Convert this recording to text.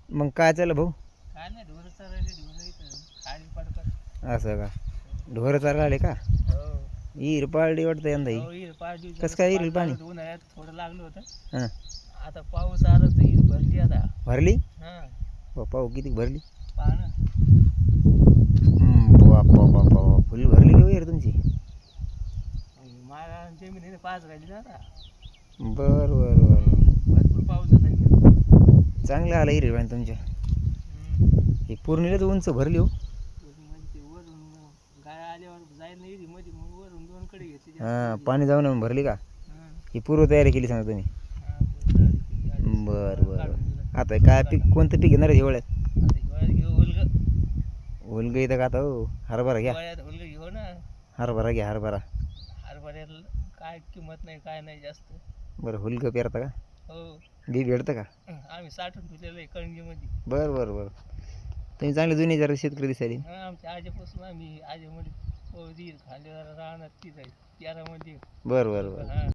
मग काय चाललं भाऊ? काय नाही ढोरं चरायले ढोरं इथं खाली पडतात. असं का? ढोरं चारायला आले का? हो हिर पाळली वाटतं यंदा ही. हो इथं 5 दिवस कसं काय येईल पाणी? उन्हाळ्यात थोडं लागलं होतं. हां आता पाऊस आला तर इथं भरली आता. भरली? हां बाप्पा हो, किती भरली? पहा ना. बाप्पा बाप्पा फुल भरली की विहीर तुमची? मला जमीन आहे 5 राहिली ना आता. बरं बरं बरं. भरपूर पाऊस झाला इकडं. चांगलं आलं हिर पाणी तुमच्या. ही पूर्णिलाच उंच भरली हो. म्हणजे ते वरून गाय आल्यावर जायला नाही मध्ये मग वरून 2 कडे घेतली जास्त. हां पाणी जाऊन भरली का? हां ही पूर्व तयारी केली सांगा तुम्ही. हां पूर्ण केली आधी. बरं बरं काढून बरं. दिलं. आता काय पीक कोणतं पीक घेणार आहे हिवाळ्यात? आता हिवाळ्यात घेऊ उलगं. उलग इथं का आता हो? हरभरा घ्या. हिवाळ्यात उलगं घेऊ ना. हरभरा घ्या हरभरा. हरभऱ्याला काय किंमत नाही काय नाही जास्त. बरं हुलगं पेरता का? हो बी भेटतं का? आम्ही साठवून ठेवलेलं आहे कणगीमध्ये. बरं बरं बरं. तुम्ही चांगले जुने जरा शेतकरी दिसायले. हां आमच्या आजीपासून आम्ही आजीमध्ये विहीर खाली राहणार तीच आहे त्यामध्ये. बरं बरं बरं. हां